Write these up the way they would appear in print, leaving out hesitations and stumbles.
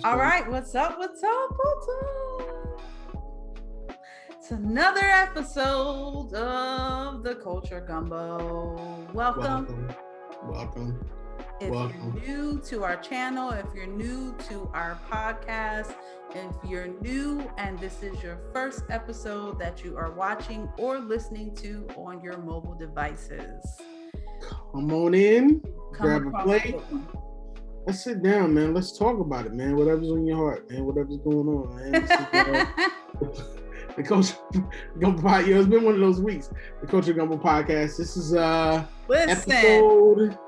All right, what's up? What's up? What's up? It's another episode of the Culture Gumbo. Welcome. If you're new to our channel, if you're new to our podcast, if you're new and this is your first episode that you are watching or listening to on your mobile devices, come on in, grab a plate. Let's sit down, man. Let's talk about it, man. Whatever's on your heart, man. Whatever's going on, man. The Culture Gumbo Podcast. It's been one of those weeks. The Culture Gumbo Podcast. This is episode.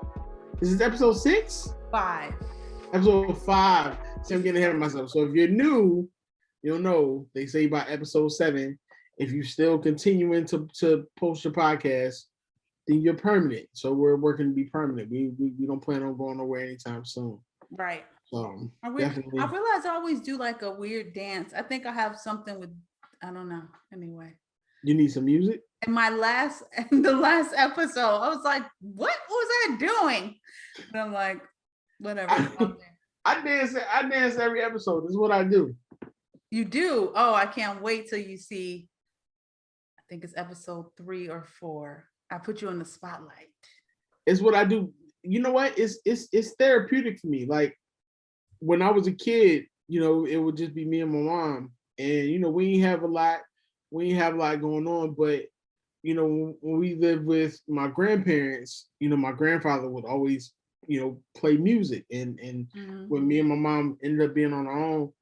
Is this episode 6? 5. Episode 5. See, I'm getting ahead of myself. So if you're new, you'll know they say by episode 7. If you're still continuing to post your podcast, then you're permanent. So we're working to be permanent. We don't plan on going nowhere anytime soon. Right. So I realize I always do like a weird dance. I think I have something with, I don't know. Anyway. You need some music? In the last episode, I was like, what was I doing? And I'm like, whatever. I dance every episode. This is what I do. You do? Oh, I can't wait till you see, I think it's episode 3 or 4. I put you in the spotlight. It's what I do. You know what? It's therapeutic for me. Like when I was a kid, it would just be me and my mom. And we didn't have a lot going on. But when we lived with my grandparents, my grandfather would always, play music. And when me and my mom ended up being on our own,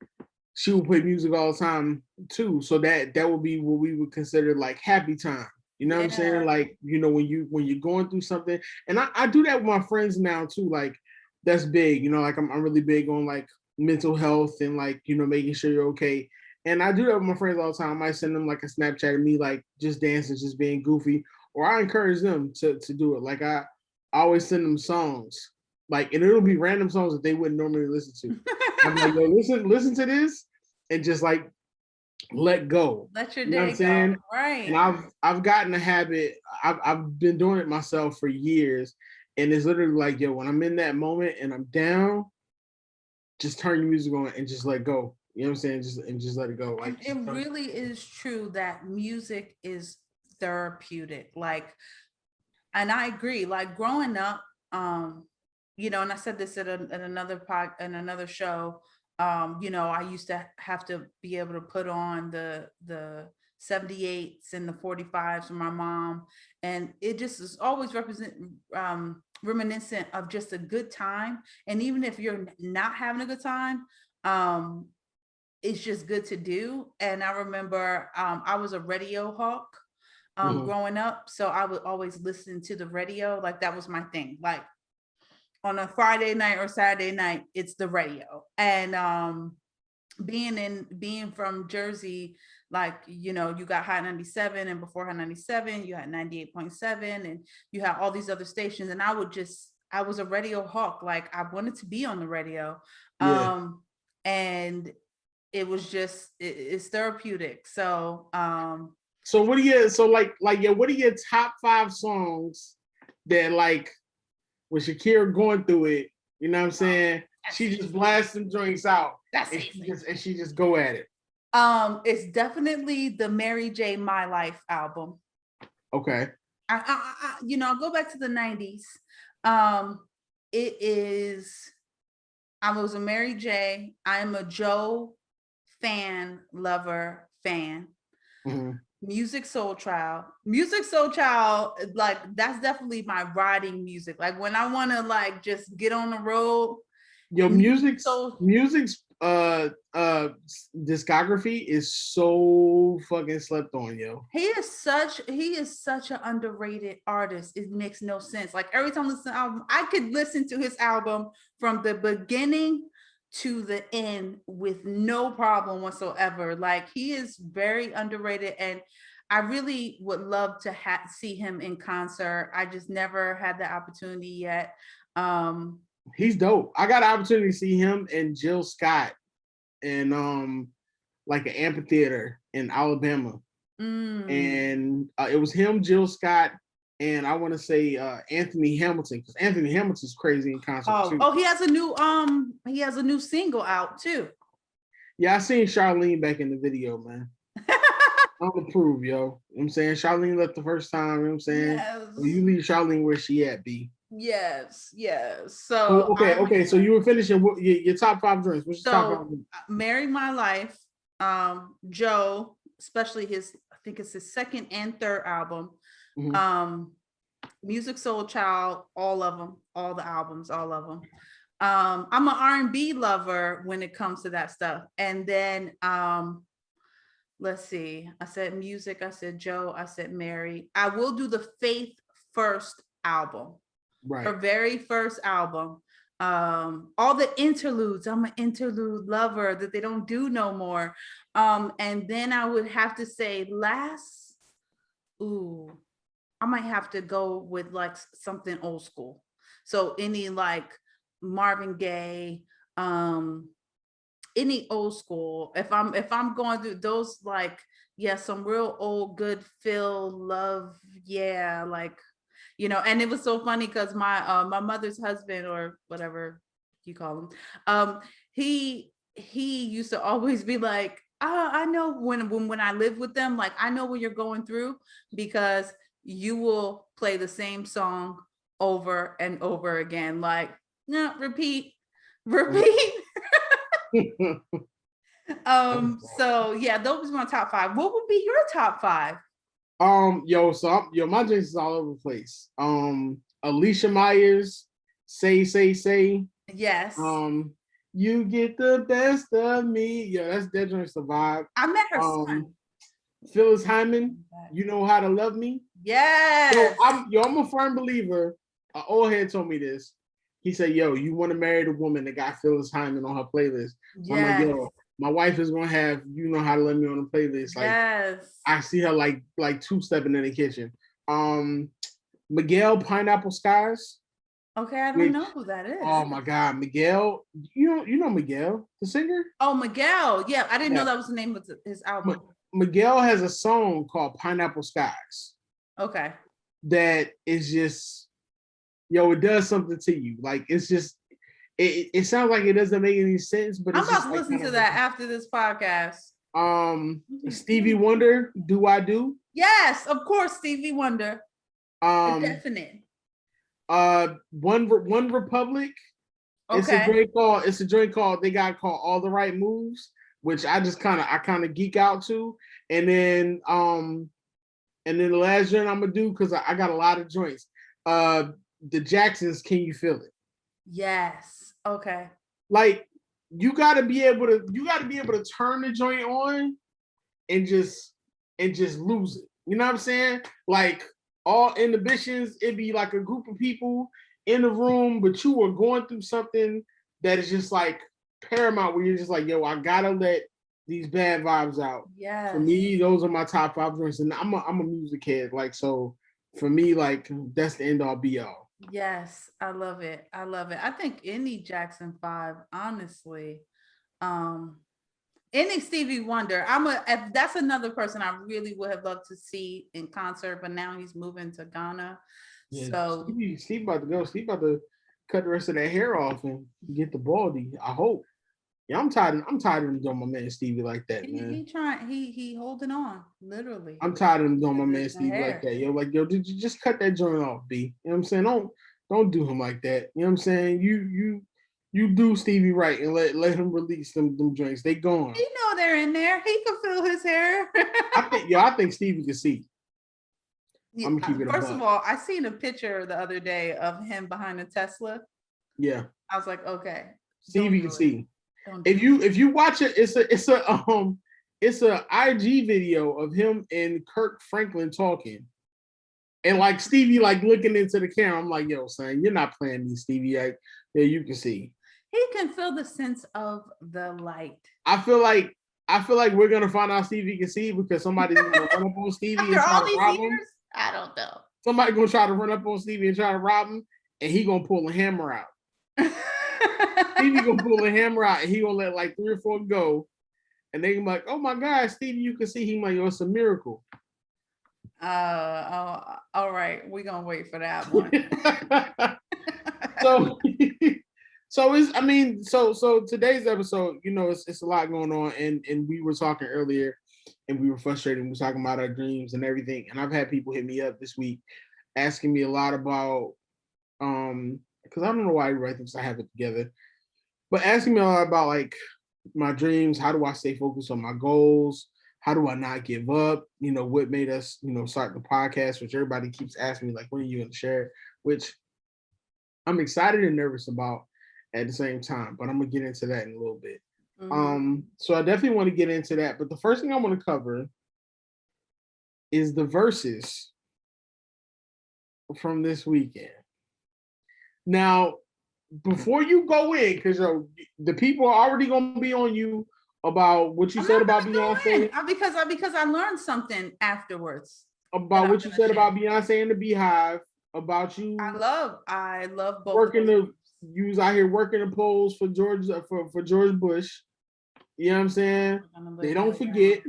she would play music all the time too. So that would be what we would consider like happy time. You know what I'm saying? Like, when you're going through something, and I do that with my friends now too. Like that's big, like I'm really big on like mental health and like, making sure you're okay. And I do that with my friends all the time. I might send them like a Snapchat of me, like just dancing, just being goofy, or I encourage them to do it. Like I always send them songs, like, and it'll be random songs that they wouldn't normally listen to. I'm like, yo, listen to this, and just like let go. Let your day go. Right. And I've gotten a habit. I've been doing it myself for years, and it's literally like, yo, when I'm in that moment and I'm down, just turn your music on and just let go. You know what I'm saying? Just let it go. Like it really is true that music is therapeutic. Like, and I agree. Like growing up, and I said this at another show. I used to have to be able to put on the 78s and the 45s for my mom, and it just is always reminiscent of just a good time. And even if you're not having a good time, it's just good to do. And I remember I was a radio hawk growing up, so I would always listen to the radio. Like that was my thing. Like on a Friday night or Saturday night, it's the radio. And being from Jersey, like, you got Hot 97, and before Hot 97, you had 98.7, and you had all these other stations. And I was a radio hawk. Like I wanted to be on the radio. Yeah. And it was just, it's therapeutic. So, what are your top 5 songs that like, with Shakira going through it, you know what I'm saying? She just blasts some joints out. She just go at it. It's definitely the Mary J. My Life album. Okay. I'll go back to the 90s. It is, I was a Mary J. I am a Joe fan. Mm-hmm. Music Soul Child, like that's definitely my riding music. Like when I want to like just get on the road. Your music's discography is so fucking slept on, yo. He is such an underrated artist. It makes no sense. Like every time I listen to the album, I could listen to his album from the beginning to the end with no problem whatsoever. Like he is very underrated, and I really would love to see him in concert. I just never had the opportunity yet. He's dope. I got an opportunity to see him and Jill Scott in like an amphitheater in Alabama. And it was him, Jill Scott, and I want to say Anthony Hamilton, because Anthony Hamilton's crazy in concert too. Oh, he has a new single out too. Yeah, I seen Charlene back in the video, man. I'm approve, yo. You know what I'm saying? Charlene left the first time, you know what I'm saying? Yes. Well, you leave Charlene where she at, B. Yes. So, So okay. So you were finishing your top 5 drinks. What's your top 5 drinks? Marry My Life, Joe, especially I think it's his second and third album. Mm-hmm. Music Soul Child, all of them, all the albums, all of them. I'm an R&B lover when it comes to that stuff. And then let's see, I said music, I said Joe, I said Mary. I will do the Faith First album. Right. Her very first album. All the interludes, I'm an interlude lover that they don't do no more. And then I would have to say I might have to go with like something old school. So any like Marvin Gaye, any old school. If I'm going through those, like, some real old good Phil Love, like, and it was so funny because my mother's husband, or whatever you call him, he used to always be like, I know when I live with them, like, I know what you're going through, because you will play the same song over and over again, like, no, repeat. So yeah, those are my top 5. What would be your top 5? My drinks is all over the place. Alicia Myers, say. Yes. You get the best of me. Yeah, that drink's the vibe. I met her son. Phyllis Hyman, You Know How to Love Me. Yes. I'm a firm believer. An old head told me this. He said, yo, you want to marry the woman that got Phyllis Hyman on her playlist. Yes. I'm like, yo, my wife is gonna have You Know How to Love Me on the playlist. Like, yes. I see her like 2-stepping in the kitchen. Miguel Pineapple Skies. Okay, I don't know who that is. Oh my God, Miguel. You know Miguel, the singer? Oh, Miguel. Yeah, I didn't know that was the name of his album. Miguel has a song called Pineapple Skies. Okay. That is just, it does something to you. Like, it's just, it sounds like it doesn't make any sense, but I'm about to listen to that after this podcast. Stevie Wonder, Do I Do? Yes, of course, Stevie Wonder. Definite. One Republic. Okay. It's a joint called they got called All the Right Moves, which I kind of geek out to. And then the last joint I'm gonna do, because I got a lot of joints. The Jacksons, Can You Feel It? Yes. Okay. Like, you gotta be able to turn the joint on and just lose it. You know what I'm saying? Like, all inhibitions, it'd be like a group of people in the room, but you are going through something that is just like paramount, where you're just like, yo, I gotta let these bad vibes out. Yeah. For me, those are my top 5 drinks, and I'm a music head. Like, so for me, like, that's the end all be all. Yes, I love it. I think any Jackson 5, honestly. Any Stevie Wonder. If that's another person I really would have loved to see in concert, but now he's moving to Ghana. Yeah, so Steve about to go. Steve about to cut the rest of that hair off and get the baldy. I hope. Yeah, I'm tired of him doing my man Stevie like that, man. He holding on, literally. I'm tired of him doing my man Stevie like that. Yo, did you just cut that joint off, B? You know what I'm saying? Don't do him like that. You know what I'm saying? You do Stevie right and let him release them drinks. They gone. You know they're in there. He can feel his hair. I think Stevie can see. Yeah, I'm keeping it. First of all, I seen a picture the other day of him behind a Tesla. Yeah. I was like, okay. Stevie can see. If you watch it, it's a IG video of him and Kirk Franklin talking. And like Stevie like looking into the camera. I'm like, yo, son, you're not playing me, Stevie. Like, yeah, you can see. He can feel the sense of the light. I feel like we're gonna find out Stevie can see, because somebody's gonna run up on Stevie and try to rob him. I don't know. Somebody gonna try to run up on Stevie and try to rob him, and he gonna pull a hammer out. Stevie gonna pull a hammer out, and he gonna let like 3 or 4 go, and they gonna be like, "Oh my God, Stevie, you can see." He like, "Yo, it's a miracle." All right, we're gonna wait for that one. So so it's, I mean, so today's episode, you know, it's a lot going on, and we were talking earlier, and we were frustrated. We were talking about our dreams and everything, and I've had people hit me up this week asking me a lot about because I don't know why I write this, I have it together, but asking me a lot about like my dreams. How do I stay focused on my goals? How do I not give up? You know, what made us, you know, start the podcast, which everybody keeps asking me, like, when are you going to share it? Which I'm excited and nervous about at the same time, but I'm gonna get into that in a little bit. So I definitely want to get into that, but the first thing I want to cover is the verses from this weekend. Now, before you go in, because the people are already gonna be on you about what you I'm said not about gonna go in Beyonce, because I learned something afterwards that about I'm what you gonna said share. about Beyonce and the Beehive, about you I love both of working those the groups. you was out here working the polls for George for George Bush. You know what I'm saying? I'm gonna They live don't that down. forget.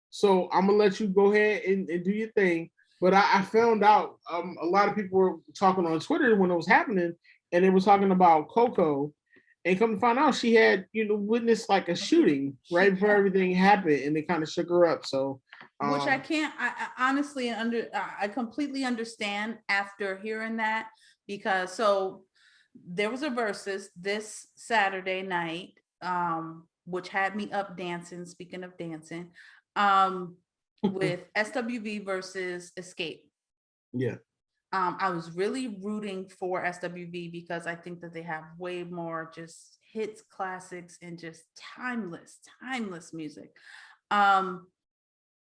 So I'm gonna let you go ahead and do your thing. But I found out a lot of people were talking on Twitter when it was happening, and they were talking about Coco. And come to find out, she had, you know, witnessed like a shooting right before everything happened, and it kind of shook her up. So, Which I can't. I honestly I completely understand after hearing that, because so there was a versus this Saturday night, which had me up dancing. Speaking of dancing, with SWV versus Escape. yeah, I was really rooting for SWV because I think that they have way more just hits, classics, and just timeless music. Um,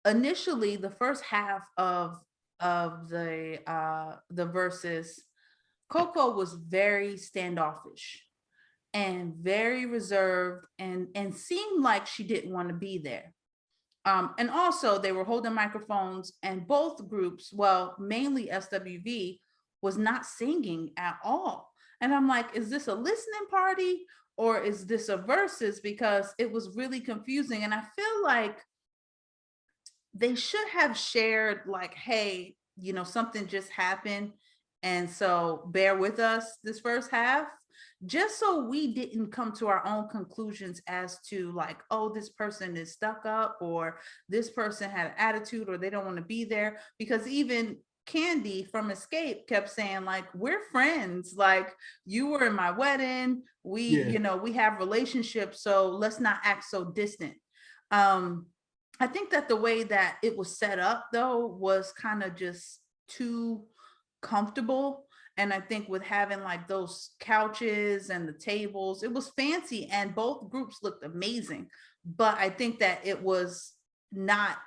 Initially, the first half of the verses, Coco was very standoffish and very reserved, and seemed like she didn't want to be there. And also, they were holding microphones, and both groups, well, mainly SWV, was not singing at all. And I'm like, is this a listening party or is this a versus? Because it was really confusing. And I feel like they should have shared, like, hey, something just happened. And so bear with us this first half, just so we didn't come to our own conclusions as to, like, oh, this person is stuck up, or this person had an attitude, or they don't want to be there. Because even Candy from Escape kept saying, like, we're friends, like, you were in my wedding, we yeah. we have relationships, so let's not act so distant. um I think that the way that it was set up, though, was kind of just too comfortable. And I think with having like those couches and the tables, it was fancy, and both groups looked amazing. But I think that it was not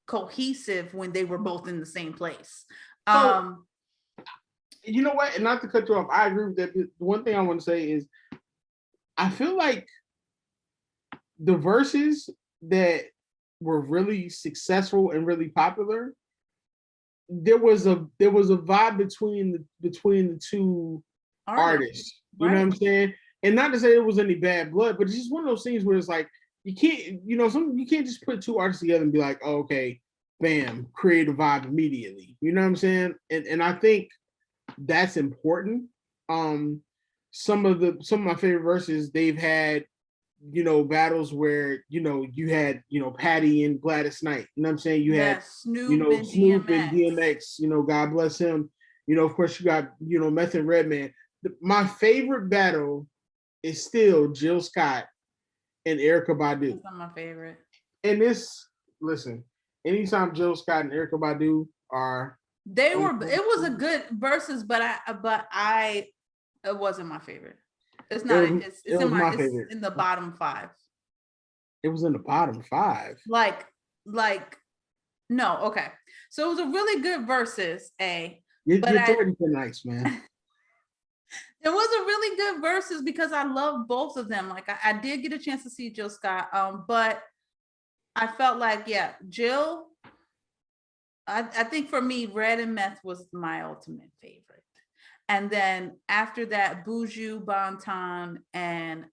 cohesive when they were both in the same place. So Um, you know what? And not to cut you off, I agree with that. The one thing I want to say is, I feel like the verses that were really successful and really popular, there was a vibe between the two artists. You know what right. I'm saying? And not to say it was any bad blood, but it's just one of those things where it's like, you can't, you can't just put two artists together and be like, oh, okay, bam, create a vibe immediately. You know what I'm saying? And I think that's important. Um, some of my favorite verses, they've had, battles where, you had, Patty and Gladys Knight. You know what I'm saying? You had, Yes, Snoop and Snoop and DMX. DMX, God bless him. Of course you got, Meth and Redman. My favorite battle is still Jill Scott and Erykah Badu. That's not my favorite. And this, listen, anytime Jill Scott and Erykah Badu are They were. It was a good versus, but it wasn't my favorite. It's it not. was it was my It's favorite. in the bottom five. It was in the bottom five. Like no, okay. So it was a really good versus, but You're 30 nice, man. it was a really good versus because I love both of them. Like I did get a chance to see Jill Scott, but I felt like, yeah, Jill. I think for me, Red and Meth was my ultimate favorite. And then after that, Buju, Banton, and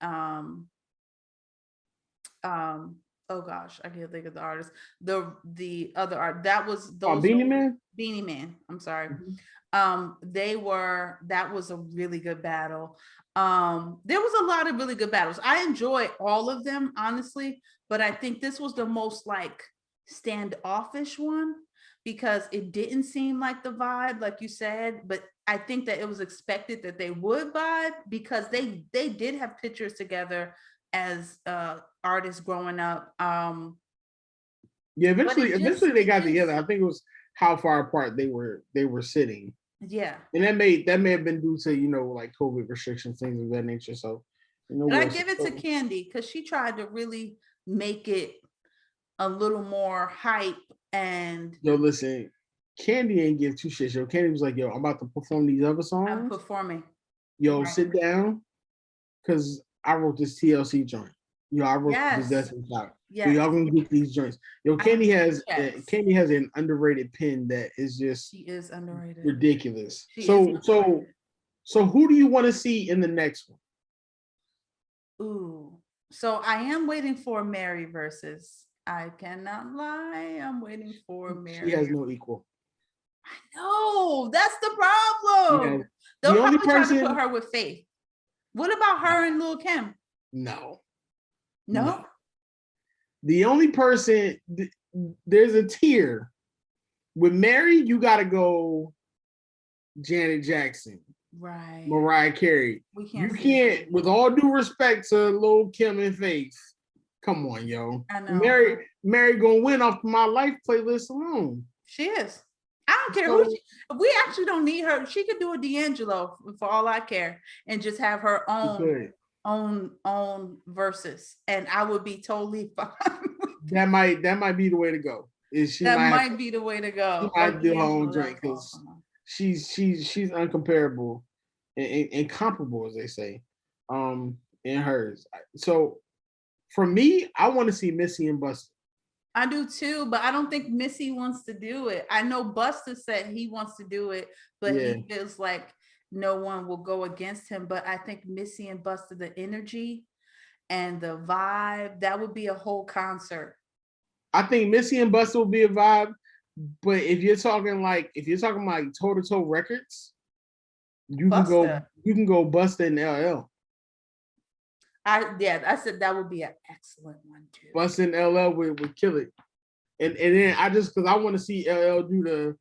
oh gosh, I can't think of the artist. The other art that was Oh, those Beanie Man. Beanie Man. I'm sorry. Mhm. That was a really good battle. There was a lot of really good battles. I enjoy all of them, honestly, but I think this was the most like standoffish one because it didn't seem like the vibe, like you said, but I think that it was expected that they would vibe because they did have pictures together as artists growing up. Yeah, But eventually they it got together. just I think it was how far apart they were sitting. yeah. And that may have been due to, like COVID restrictions, things of that nature. So, But I we'll see. give it to Candy because she tried to really make it a little more hype and Yo, listen, Candy ain't give two shits. Yo, Candy was like, yo, I'm about to perform these other I'm songs. performing. Yo, Right. sit down, because I wrote this TLC joint. Yo, I wrote this Yes. Destiny Child. Yo, Yes. y'all gonna get these joints. Yo, I'm checks. Candy has an underrated pen that is just She is underrated. ridiculous. She is underrated. So who do you want to see in the next one? Ooh. So I am waiting for Mary versus. I cannot lie. I'm waiting for She Mary. has no equal. No, that's the Yeah. problem. They'll The only probably try to put person, her with Faith. What about her and Lil Kim? no, No? no. The only person, there's a tier. With Mary, you gotta go Janet Jackson, Right. Mariah Carey. We You can't see can't, with all due respect to Lil Kim and Faith, come on, yo. I know. Mary gonna win off My Life playlist alone. She is. I don't care So, who she. We actually don't need her. She could do a D'Angelo for all I care, and just have her own verses, and I would be totally fine. that might be the way to go. Is she That might might be the way to go. she A might do her own D'Angelo, that drink was because awesome. she's uncomparable and incomparable, as they say, in hers. So for me, I want to see Missy and Busta. I do too, but I don't think Missy wants to do it. I know Busta said he wants to do it, but Yeah, he feels like no one will go against him. But I think Missy and Busta, the energy and the vibe, that would be a whole concert. I think Missy and Busta will be a vibe. But if you're talking like toe to toe records, Busta. you can go Busta and LL. I said that would be an excellent one too. Busta and LL would kill it. And then I just because I want to see LL do the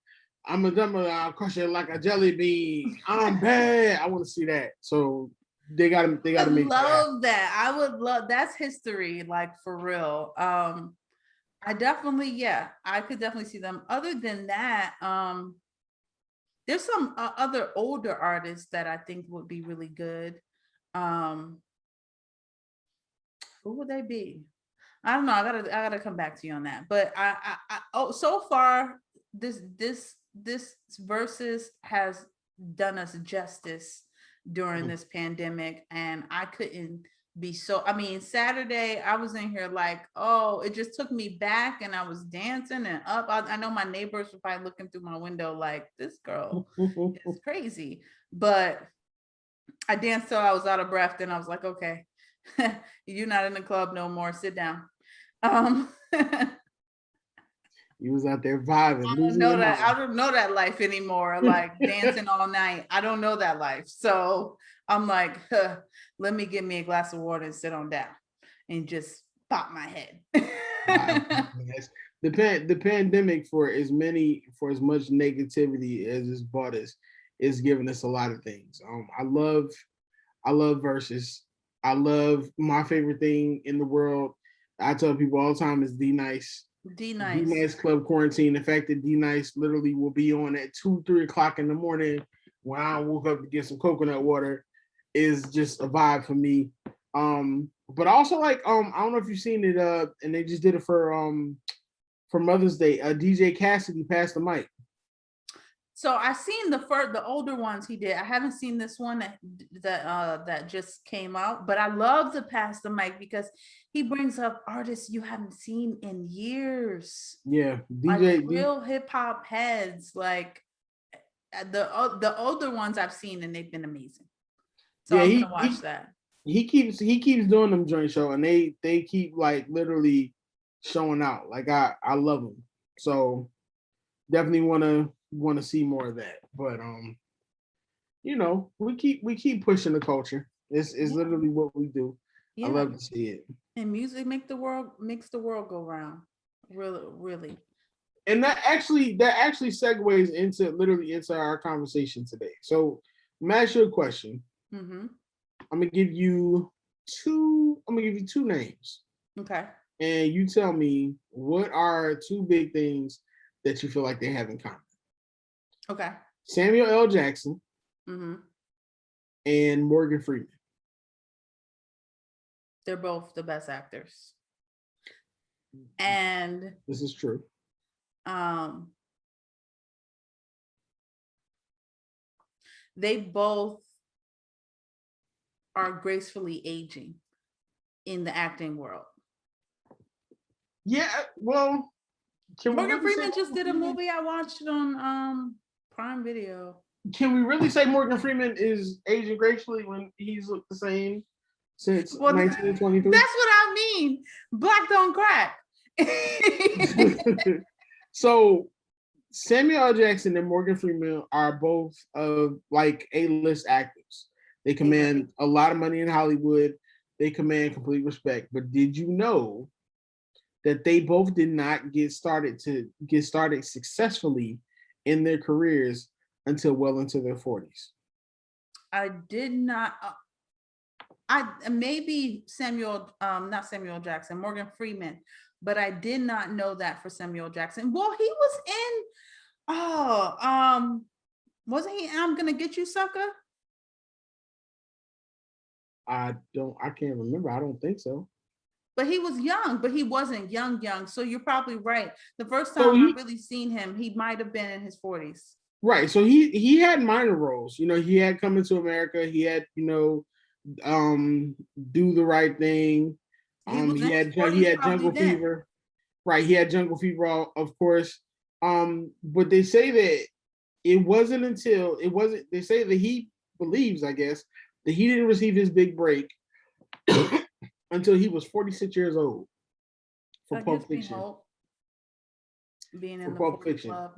I'm a dumber, I'll crush it like a jelly bean. I'm bad. I want to see that. So they gotta make that. I would love that's history, like for real. I definitely, yeah, I could definitely see them. Other than that, there's some other older artists that I think would be really good. Um, who would they be? I don't know. I gotta come back to you on that. But oh, so far this versus has done us justice during this pandemic, and I couldn't be so. I mean, Saturday I was in here like, oh, it just took me back, and I was dancing and up. I know my neighbors were probably looking through my window like, this girl is crazy, but I danced till I was out of breath. Then I was like, okay, you're not in the club no more. Sit down. You was out there vibing, losing your mind. I don't know that life anymore. Like dancing all night. I don't know that life. So I'm like, let me get me a glass of water and sit on down and just pop my head. Yes. The pandemic for as much negativity as it's brought us is giving us a lot of things. I love verses. I love my favorite thing in the world. I tell people all the time is D Nice. D D Nice. Nice Club Quarantine. The fact that D Nice literally will be on at 2-3 o'clock in the morning when I woke up to get some coconut water is just a vibe for me. But also like I don't know if you've seen it and they just did it for Mother's Day. DJ Cassidy passed the mic. So I've seen the older ones he did. I haven't seen this one that just came out, but I love the Pass the Mic because he brings up artists you haven't seen in years. Yeah, like real hip hop heads, like the older ones I've seen, and they've been amazing. So yeah, I'm gonna watch that. He keeps doing them joint show, and they keep like literally showing out. Like I love them. So definitely want to see more of that. But we keep pushing the culture. It's Yeah, literally what we do. I yeah. love to see it. And music makes the world go round. Really, really. And that actually segues into our conversation today. So I'm gonna ask you a question. Mm-hmm. I'm gonna give you two names, Okay. and you tell me what are two big things that you feel like they have in common. Okay. Samuel L. Jackson Mm-hmm. and Morgan Freeman. They're both the best actors. And This is true. um they both are gracefully aging in the acting world. Yeah, well, can we Morgan really say Freeman just Morgan did a Freeman? movie. I watched it on Prime Video. Can we really say Morgan Freeman is aging gracefully when he's looked the same since Well, that's 1923? what I mean. Black don't crack. So Samuel L. Jackson and Morgan Freeman are both like A-list actors. They They really command a lot of money in Hollywood. They command complete respect. But did you know that they both did not get started successfully in their careers until well into their 40s? I did not. I maybe not Samuel Jackson, Morgan Freeman, but I did not know that for Samuel Jackson. Well, he was in. Oh, wasn't he? I'm gonna get you, sucker. I can't remember. I don't think so. But he was young, but he wasn't young, young. So you're probably right. The first So time I really seen him, he might have been in his 40s. right. So he had minor roles. He had Coming to America. He had, Do the Right Thing. He was He in his he 40s had probably Jungle then. Fever. Right. He had Jungle Fever, of course. But they say that it wasn't. They say that he believes, I guess, that he didn't receive his big break until he was 46 years old for That gives Pulp me Fiction. hope. Being For in the Pulp 40 Fiction. club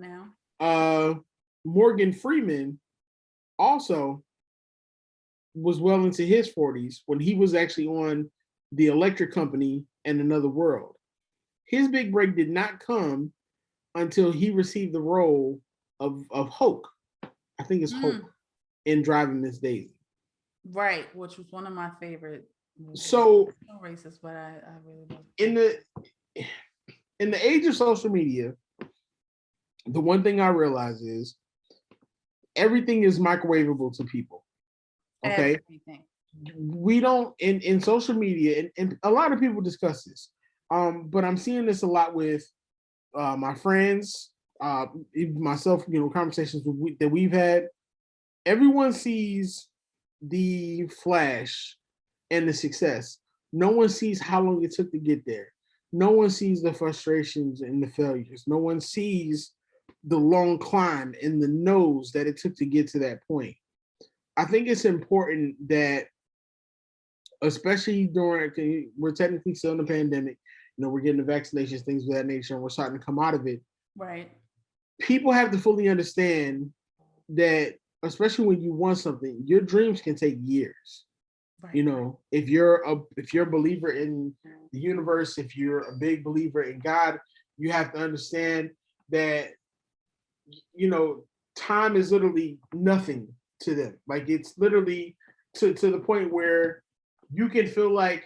now. Morgan Freeman also was well into his 40s when he was actually on The Electric Company and Another World. His big break did not come until he received the role of Hoke. I think it's Hoke in Driving Miss Daisy. Right, which was one of my favorite movies. So no racist, but I really love it. In the age of social media, the one thing I realize is everything is microwavable to people. Okay. Everything. We don't in social media, and a lot of people discuss this. But I'm seeing this a lot with my friends, even myself, conversations that we've had. Everyone sees the flash and the success. No one sees how long it took to get there. No one sees the frustrations and the failures. No one sees the long climb and the nose that it took to get to that point. I think it's important that, especially during, we're technically still in the pandemic, we're getting the vaccinations, things of that nature, and we're starting to come out of it. Right. People have to fully understand that, especially when you want something, your dreams can take years. Right. If you're a believer in the universe, if you're a big believer in God, you have to understand that time is literally nothing to them. Like, it's literally to the point where you can feel like,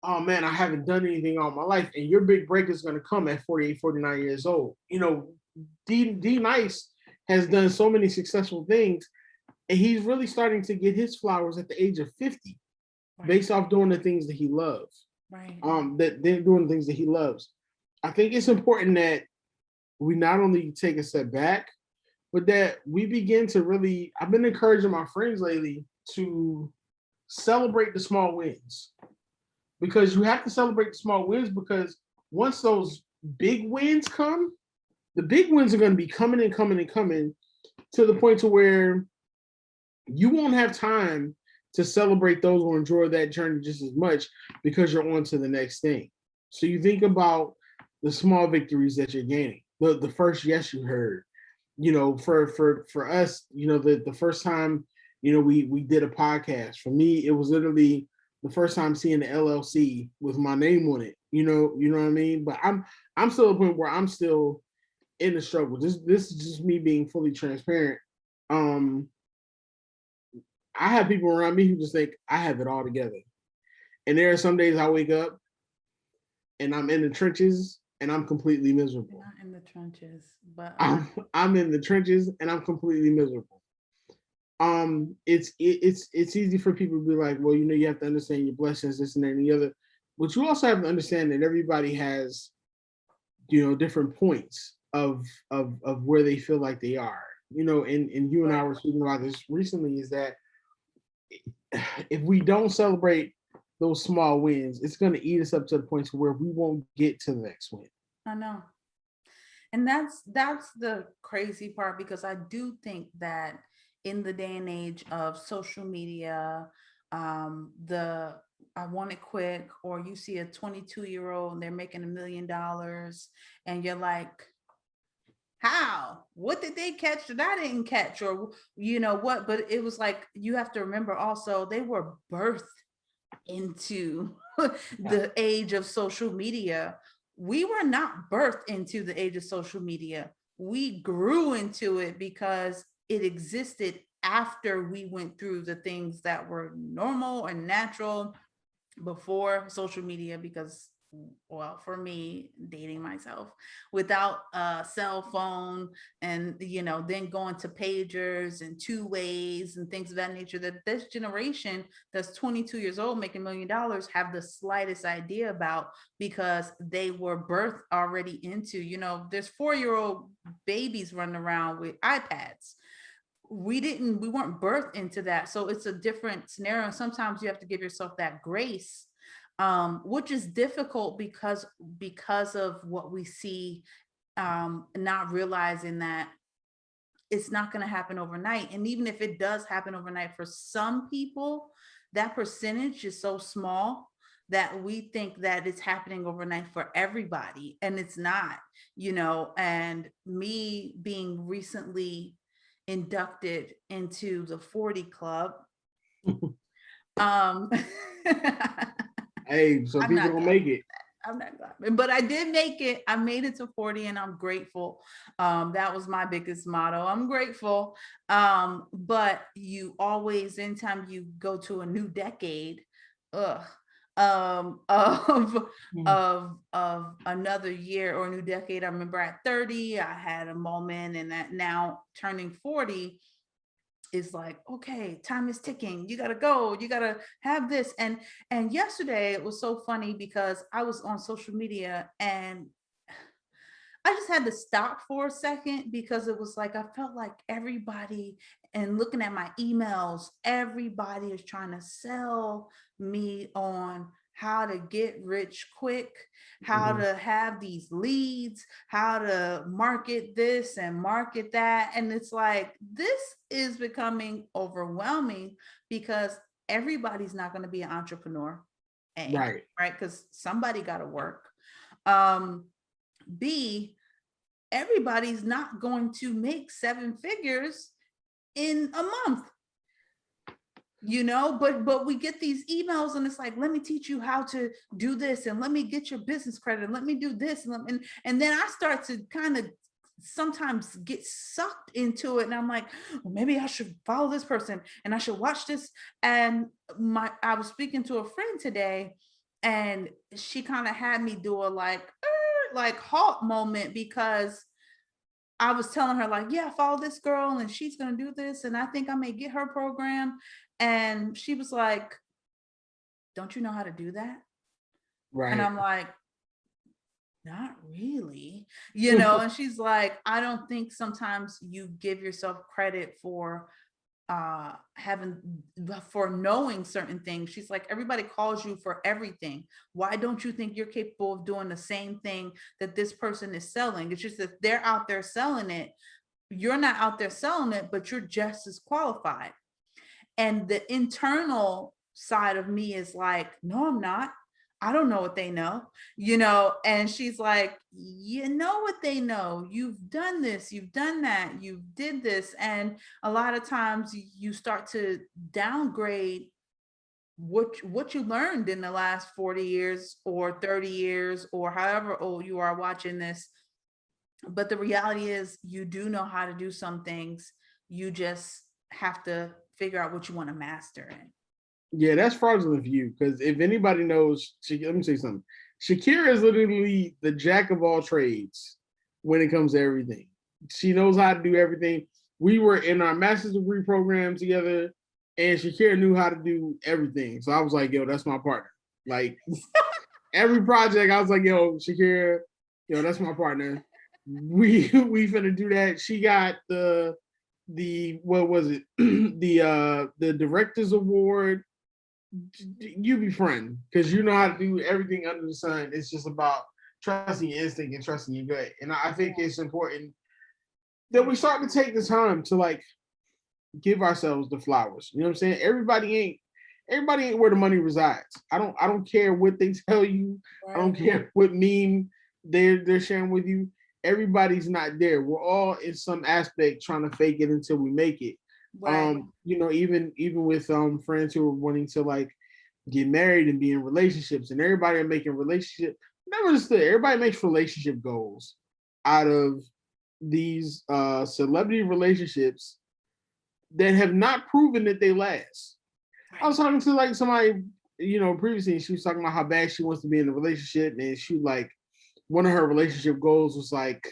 oh man, I haven't done anything all my life, and your big break is going to come at 48, 49 years old. D Nice has done so many successful things, and he's really starting to get his flowers at the age of 50, right, based off doing the things that he loves. Right. That they're doing the things that he loves. I think it's important that we not only take a step back, but that we begin to really, I've been encouraging my friends lately to celebrate the small wins, because you have to celebrate the small wins, because once those big wins come, the big wins are going to be coming and coming and coming, to the point to where you won't have time to celebrate those or enjoy that journey just as much, because you're on to the next thing. So you think about the small victories that you're gaining. The first yes you heard, for us, the first time, we did a podcast. For me, it was literally the first time seeing the LLC with my name on it. You know what I mean? But I'm still at a point where I'm still in the struggle. This is just me being fully transparent. Um, I have people around me who just think I have it all together. And there are some days I wake up and I'm in the trenches and I'm completely miserable. Not in the trenches, but I'm in the trenches and I'm completely miserable. It's easy for people to be like, well, you have to understand your blessings, this and that and the other. But you also have to understand that everybody has, different points of where they feel like they are. And you and I were speaking about this recently, is that if we don't celebrate those small wins, it's going to eat us up to the point to where we won't get to the next win. I know. And that's the crazy part, because I do think that in the day and age of social media, the I want it quick, or you see a 22-year-old and they're making $1 million, and you're like, how? What did they catch that I didn't catch? Or what? But it was like, you have to remember also, they were birthed into the age of social media. We were not birthed into the age of social media. We grew into it because it existed after we went through the things that were normal and natural before social media. Because, well, for me, dating myself, without a cell phone, and then going to pagers and two ways and things of that nature, that this generation that's 22 years old making $1 million have the slightest idea about, because they were birthed already into, there's 4-year-old babies running around with iPads. We weren't birthed into that. So it's a different scenario. Sometimes you have to give yourself that grace, which is difficult because of what we see, not realizing that it's not going to happen overnight. And even if it does happen overnight, for some people, that percentage is so small that we think that it's happening overnight for everybody, and it's not. And me being recently inducted into the 40 club, um Hey, so I'm people not don't glad. make it. I'm not glad, but I did make it. I made it to 40, and I'm grateful. That was my biggest motto. I'm grateful. But you always, anytime you go to a new decade, ugh, of another year or a new decade. I remember at 30, I had a moment, and that now turning 40, is like, okay, time is ticking, you gotta go, you gotta have this. And yesterday it was so funny, because I was on social media and I just had to stop for a second, because it was like, I felt like everybody, and looking at my emails, everybody is trying to sell me on how to get rich quick, how to have these leads, how to market this and market that. And it's like, this is becoming overwhelming, because everybody's not going to be an entrepreneur. A, Right. right? Because somebody got to work. B, everybody's not going to make 7 figures in a month, but we get these emails, and it's like, let me teach you how to do this, and let me get your business credit, and let me do this, and then I start to kind of sometimes get sucked into it, and I'm like, well, maybe I should follow this person, and I should watch this. And I was speaking to a friend today, and she kind of had me do a like halt moment, because I was telling her, like, yeah, follow this girl and she's going to do this, and I think I may get her program. And she was like, don't you know how to do that? And Right. I'm like, not really, and she's like, I don't think sometimes you give yourself credit for having for knowing certain things. She's like, everybody calls you for everything. Why don't you think you're capable of doing the same thing that this person is selling? It's just that they're out there selling it, you're not out there selling it, but you're just as qualified. And the internal side of me is like, no, I'm not. I don't know what they know, and she's like, you know what they know. You've done this, you've done that, you did this. And a lot of times you start to downgrade what you learned in the last 40 years or 30 years or however old you are watching this. But the reality is you do know how to do some things. You just have to figure out what you want to master in. Yeah, that's fraudulent for you. Because if anybody knows, let me say something. Shakira is literally the jack of all trades when it comes to everything. She knows how to do everything. We were in our master's degree program together, and Shakira knew how to do everything. So I was like, yo, that's my partner. Like every project, I was like, yo, Shakira, yo, that's my partner. We finna do that. She got the what was it? The director's award. You be friend because you know how to do everything under the sun. It's just about trusting your instinct and trusting your gut. And I think it's important that we start to take the time to like give ourselves the flowers. You know what I'm saying? Everybody ain't where the money resides. I don't care what they tell you. I don't care what meme they're sharing with you. Everybody's not there. We're all in some aspect trying to fake it until we make it. Right. Even with friends who are wanting to like get married and be in relationships, and everybody are making relationship. Never understood. Everybody makes relationship goals out of these celebrity relationships that have not proven that they last. I was talking to like somebody, previously, and she was talking about how bad she wants to be in a relationship, and she like one of her relationship goals was like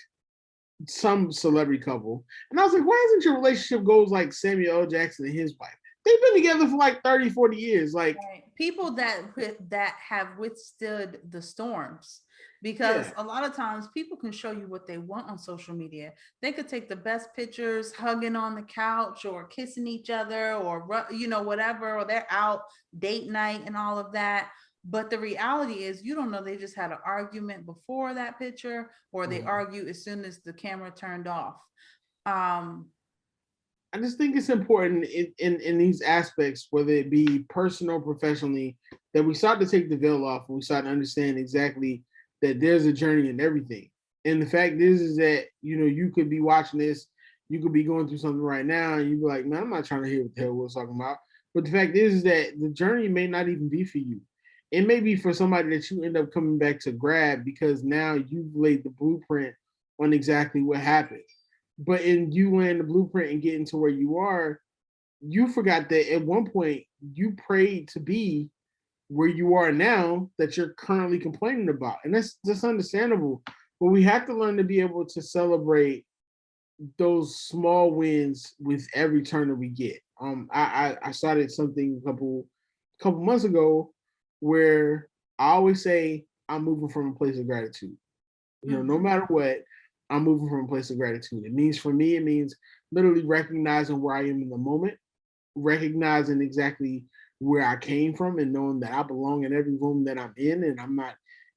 some celebrity couple, and I was like, why isn't your relationship goals like Samuel L. Jackson and his wife? They've been together for like 30, 40 years. Like people that have withstood the storms, because yeah. a lot of times people can show you what they want on social media. They could take the best pictures hugging on the couch or kissing each other or whatever, or they're out date night and all of that. But the reality is you don't know, they just had an argument before that picture, or they argue as soon as the camera turned off. I just think it's important in these aspects, whether it be personal, professionally, that we start to take the veil off and we start to understand exactly that there's a journey in everything. And the fact is that, you could be watching this, you could be going through something right now, and you'd be like, man, I'm not trying to hear what the hell we're talking about. But the fact is that the journey may not even be for you. It may be for somebody that you end up coming back to grab because now you've laid the blueprint on exactly what happened. But in you laying the blueprint and getting to where you are, you forgot that at one point you prayed to be where you are now that you're currently complaining about. And that's understandable. But we have to learn to be able to celebrate those small wins with every turn that we get. I started something a couple months ago where I always say I'm moving from a place of gratitude. No matter what, I'm moving from a place of gratitude. It means for me, it means literally recognizing where I am in the moment, recognizing exactly where I came from, and knowing that I belong in every room that I'm in, and I'm not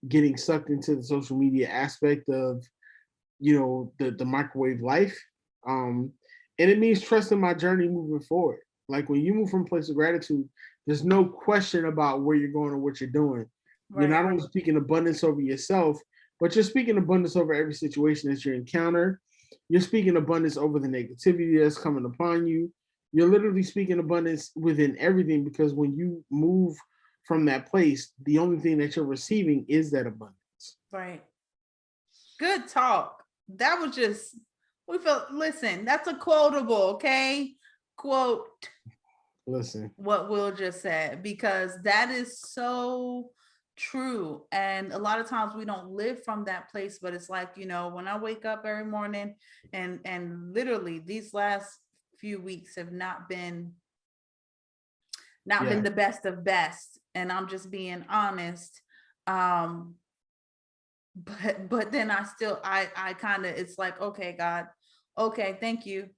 getting sucked into the social media aspect of, the microwave life. And it means trusting my journey moving forward. Like when you move from a place of gratitude, there's no question about where you're going or what you're doing. You're not only speaking abundance over yourself, but you're speaking abundance over every situation that you encounter. You're speaking abundance over the negativity that's coming upon you. You're literally speaking abundance within everything, because when you move from that place, the only thing that you're receiving is that abundance. Right. Good talk. That was just, listen, that's a quotable, okay? Quote Listen, what Will just said, because that is so true. And a lot of times we don't live from that place, but it's like, when I wake up every morning, and literally these last few weeks have not been the best of best, and I'm just being honest. But then I kind of, it's like, okay, God, okay, thank you,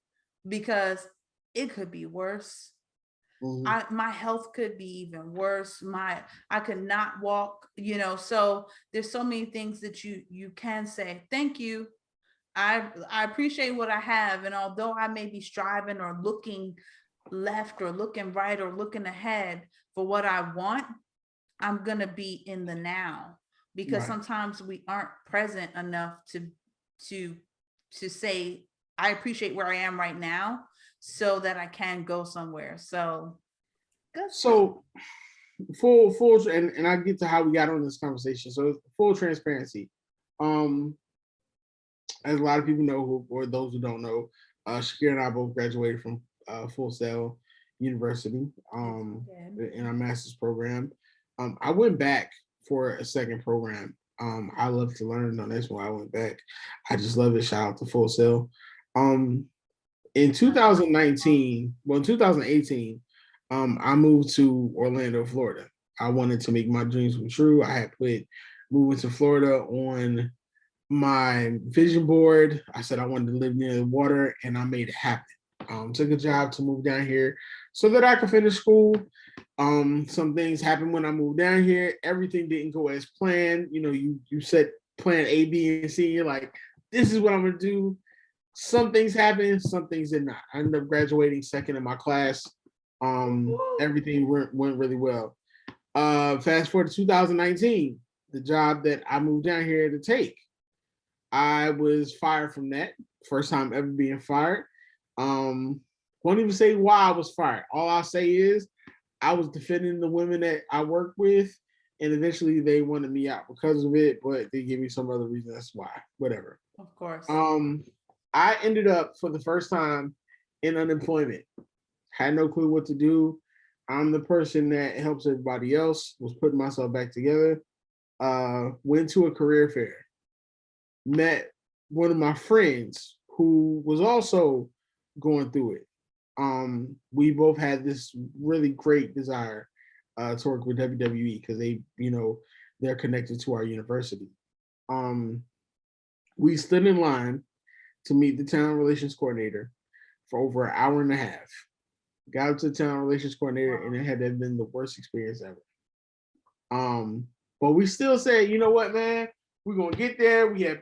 because it could be worse. My health could be even worse. I could not walk, so there's so many things that you can say thank you. I appreciate what I have, and although I may be striving or looking left or looking right or looking ahead for what I want, I'm gonna be in the now, because Right. sometimes we aren't present enough to to say I appreciate where I am right now so that I can go somewhere. So good stuff. So and I get to how we got on this conversation. So full transparency. Um, as a lot of people know, or those who don't know, Shakira and I both graduated from Full Sail University Yes, we did. in our master's program. I went back for a second program. I love to learn. No, that's why I went back. I just love it. Shout out to Full Sail. Um, in 2019, well, in 2018, I moved to Orlando, Florida. I wanted to make my dreams come true. I had put moving to Florida on my vision board. I said I wanted to live near the water, and I made it happen. Took a job to move down here so that I could finish school. Some things happened when I moved down here. Everything didn't go as planned. You know, you set plan A, B, and C. You're like, this is what I'm gonna do. Some things happened, some things did not. I ended up graduating second in my class. Everything went really well. Fast forward to 2019, the job that I moved down here to take. I was fired from that. First time ever being fired. Won't even say why I was fired. All I'll say is I was defending the women that I work with, and eventually they wanted me out because of it, but they gave me some other reason. That's why. Whatever. Of course. I ended up for the first time in unemployment. Had no clue what to do. I'm the person that helps everybody else. Was putting myself back together. Went to a career fair. Met one of my friends who was also going through it. We both had this really great desire to work with WWE because they're connected to our university. Um, we stood in line to meet the town relations coordinator for over an hour and a half. Got up to the town relations coordinator, and it had to have been the worst experience ever. But we still said, you know what, man, we're gonna get there. We had,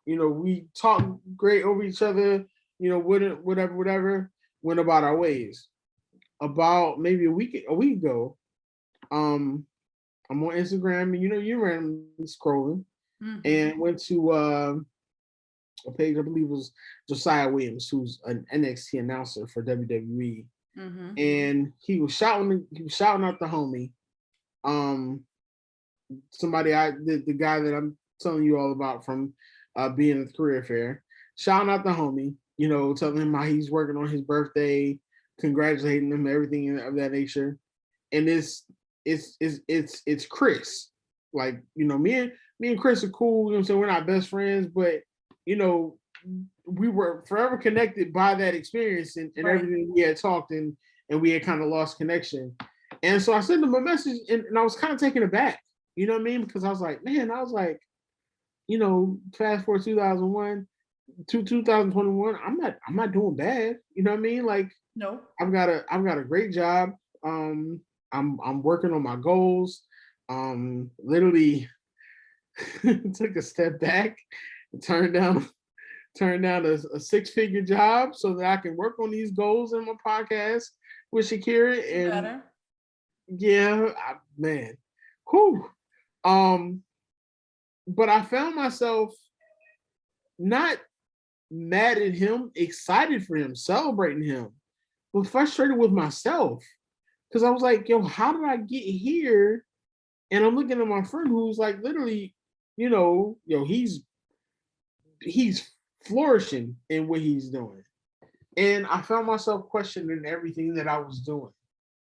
we talked great over each other, whatever. Went about our ways. About maybe a week ago, I'm on Instagram, and you randomly scrolling, and went to a page, I believe it was Josiah Williams, who's an NXT announcer for WWE, and he was shouting out the homie, the guy that I'm telling you all about from being at the career fair, shouting out the homie, telling him how he's working on his birthday, congratulating him, everything of that nature, and it's Chris, like me and Chris are cool. You know what I'm saying? We're not best friends, but you know, we were forever connected by that experience and Right. everything we had talked and we had kind of lost connection. And so I sent him a message and I was kind of taken aback, you know what I mean? Because I was like, fast forward 2001 to 2021, I'm not doing bad. You know what I mean? Like No. I've got a great job. I'm working on my goals. Literally took a step back, turned down a six-figure job so that I can work on these goals in my podcast with Shakira. And Better. yeah, man, whew. But I found myself not mad at him, excited for him, celebrating him, but frustrated with myself because I was like, yo, how did I get here? And I'm looking at my friend who's like literally, he's flourishing in what he's doing. And I found myself questioning everything that I was doing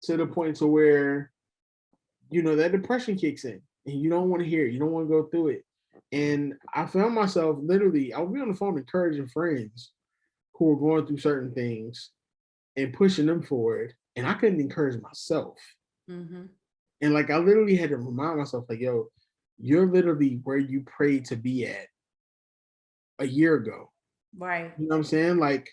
to the point to where, that depression kicks in and you don't want to hear it. You don't want to go through it. And I found myself literally, I would be on the phone encouraging friends who were going through certain things and pushing them forward. And I couldn't encourage myself. And like, I literally had to remind myself, like, yo, you're literally where you prayed to be at a year ago. Right. You know what I'm saying? Like,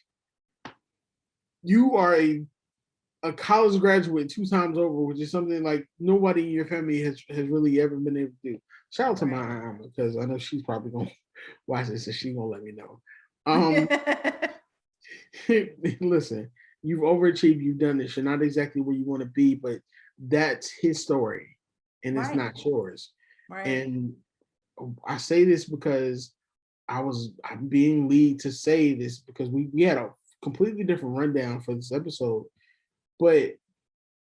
you are a college graduate 2 times over, which is something like nobody in your family has really ever been able to do. Shout out to my mom because I know she's probably gonna watch this and she's gonna let me know. Listen, you've overachieved, you've done this. You're not exactly where you want to be, but that's his story. and it's Right. not yours. Right. And I say this because I'm being lead to say this because we had a completely different rundown for this episode, but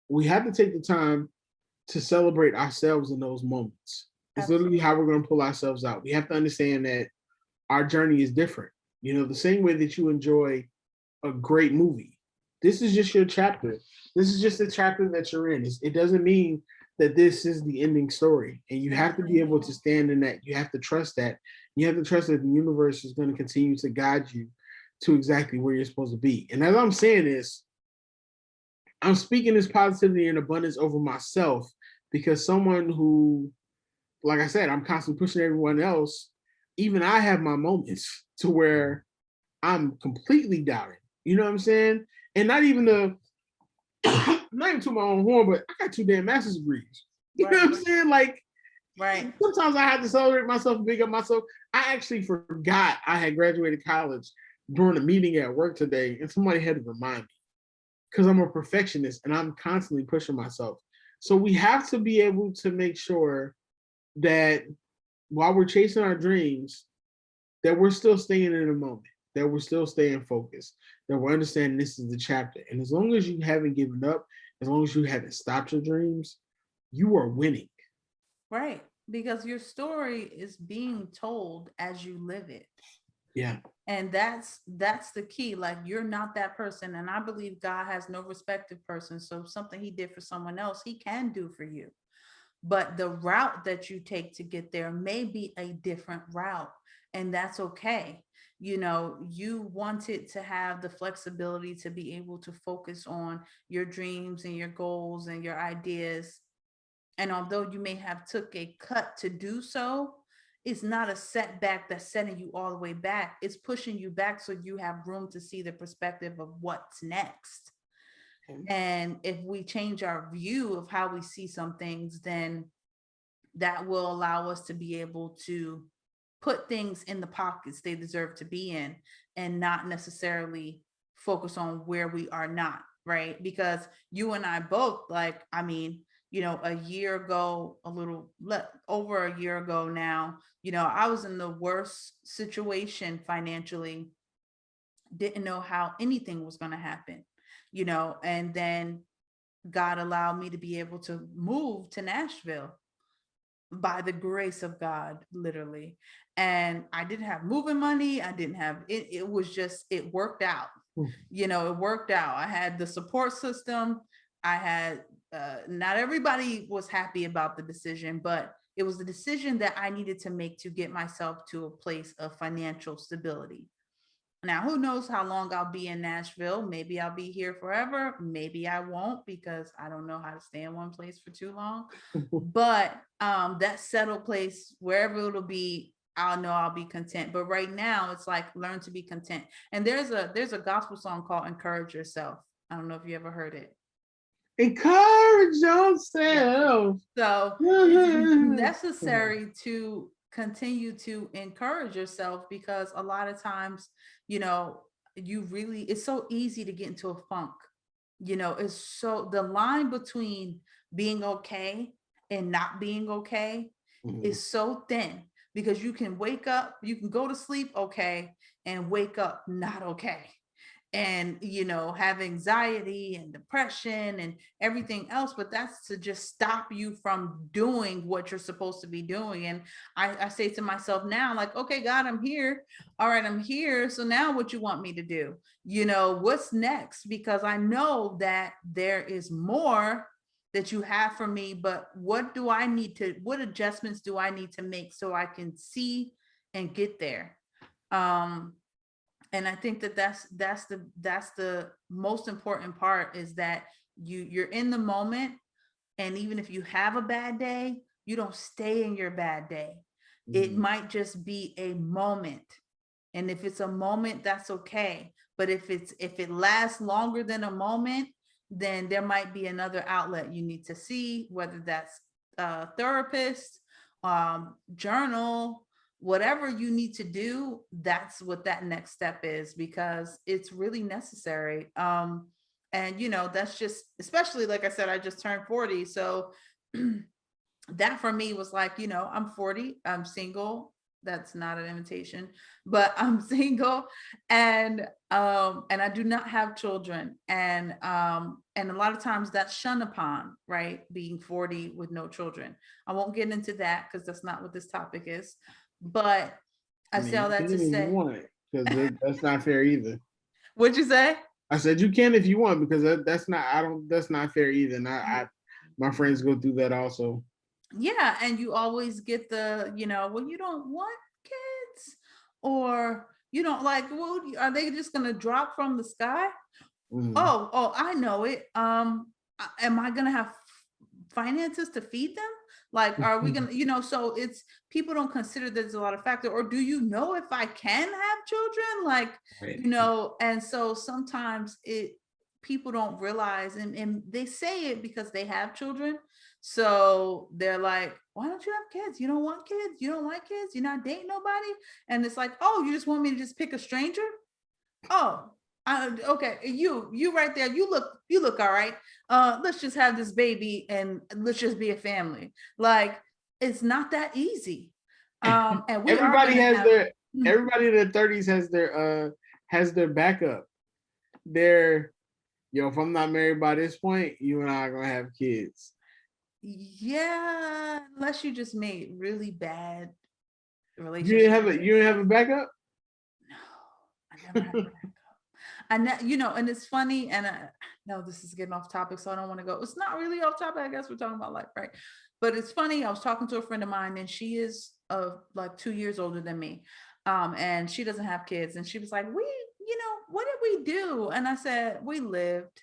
we have to take the time to celebrate ourselves in those moments. It's literally Absolutely. how we're going to pull ourselves out. We have to understand that our journey is different. You know, the same way that you enjoy a great movie. This is just your chapter. This is just the chapter that you're in. It doesn't mean that this is the ending story. And you have to be able to stand in that. You have to trust that. You have to trust that the universe is going to continue to guide you to exactly where you're supposed to be. And as I'm saying this, I'm speaking this positivity and abundance over myself because someone who, like I said, I'm constantly pushing everyone else. Even I have my moments to where I'm completely doubting. You know what I'm saying? And not even not even to my own horn, but I got 2 damn master's degrees. You know Right. what I'm saying? Like Right. sometimes I have to celebrate myself and big up myself. I actually forgot I had graduated college during a meeting at work today, and somebody had to remind me because I'm a perfectionist and I'm constantly pushing myself. So we have to be able to make sure that while we're chasing our dreams, that we're still staying in the moment, that we're still staying focused, that we're understanding this is the chapter. And as long as you haven't given up, as long as you haven't stopped your dreams, you are winning. Right. Because your story is being told as you live it. Yeah. And that's the key. Like, you're not that person. And I believe God has no respect of person. So something he did for someone else, he can do for you. But the route that you take to get there may be a different route. And that's okay. You wanted to have the flexibility to be able to focus on your dreams and your goals and your ideas. And although you may have took a cut to do so, it's not a setback that's setting you all the way back. It's pushing you back so you have room to see the perspective of what's next. And if we change our view of how we see some things, then that will allow us to be able to put things in the pockets they deserve to be in, and not necessarily focus on where we are not, right? Because you and I both, like, I mean, a year ago, over a year ago now, I was in the worst situation financially, didn't know how anything was going to happen, and then God allowed me to be able to move to Nashville by the grace of God, literally. And I didn't have moving money. I didn't have it. It was just, it worked out. It worked out. I had the support system. I had, not everybody was happy about the decision, but it was the decision that I needed to make to get myself to a place of financial stability. Now, who knows how long I'll be in Nashville? Maybe I'll be here forever. Maybe I won't, because I don't know how to stay in one place for too long. But that settled place, wherever it'll be, I'll know I'll be content. But right now, it's like, learn to be content. And there's a gospel song called "Encourage Yourself." I don't know if you ever heard it. Encourage Yeah. yourself. So it's necessary to continue to encourage yourself, because a lot of times, you know, it's so easy to get into a funk. It's so, the line between being okay and not being okay Mhm. is so thin, because you can wake up, you can go to sleep okay, and wake up not okay, and have anxiety and depression and everything else. But that's to just stop you from doing what you're supposed to be doing. And I say to myself now, like, okay, God, I'm here. All right, I'm here. So now what you want me to do? What's next? Because I know that there is more that you have for me, but what adjustments do I need to make so I can see and get there? um and I think that that's the most important part, is that you're in the moment. And even if you have a bad day, you don't stay in your bad day. It Mhm. might just be a moment. And if it's a moment, that's okay. But if it lasts longer than a moment, then there might be another outlet you need to see, whether that's a therapist, journal, whatever you need to do. That's what that next step is, because it's really necessary. And that's just, especially, like I said, I just turned 40. So that for me was like, I'm 40, I'm single. That's not an invitation, but I'm single, and I do not have children. And a lot of times that's shunned upon, right? Being 40 with no children. I won't get into that because that's not what this topic is. But I I say mean, all you that can to if you say, want, because that's not fair either. what'd you say? I said you can if you want, because that's not. I don't. That's not fair either. And my friends go through that also. Yeah, and you always get well, you don't want kids, or you don't like, well, are they just gonna drop from the sky? Mm. Oh, I know it. Am I gonna have finances to feed them? Like, are we gonna, so it's, people don't consider there's a lot of factor, or do you know if I can have children? Like, Right. and so sometimes people don't realize, and they say it because they have children. So they're like, why don't you have kids? You don't want kids? You don't like kids? You're not dating nobody? And it's like, oh, you just want me to just pick a stranger? Oh, okay. You right there. You look all right. Let's just have this baby and let's just be a family. Like, it's not that easy. And we are everybody gonna has have. their everybody in their 30s has their backup. Their if I'm not married by this point, you and I are gonna have kids. Yeah, unless you just made really bad You relationship didn't have you didn't have a backup? No, I never had a backup. And it's funny, and no, this is getting off topic, so I don't want to go. It's not really off topic. I guess we're talking about life, right? But it's funny. I was talking to a friend of mine, and she is like 2 years older than me, and she doesn't have kids, and she was like, what did we do? And I said, we lived.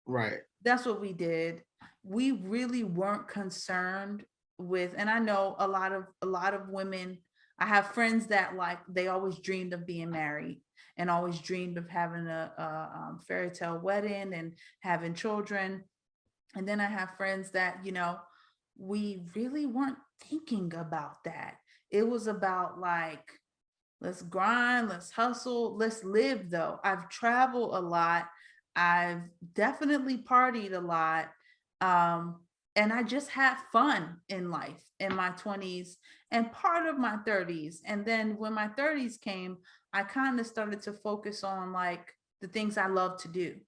Right. That's what we did. We really weren't concerned with, and I know a lot of women. I have friends that, like, they always dreamed of being married and always dreamed of having a fairy tale wedding and having children. And then I have friends that, we really weren't thinking about that. It was about, like, let's grind, let's hustle, let's live. Though I've traveled a lot, I've definitely partied a lot, um, and I just had fun in life in my 20s and part of my 30s. And then when my 30s came, I kind of started to focus on, like, the things I love to do,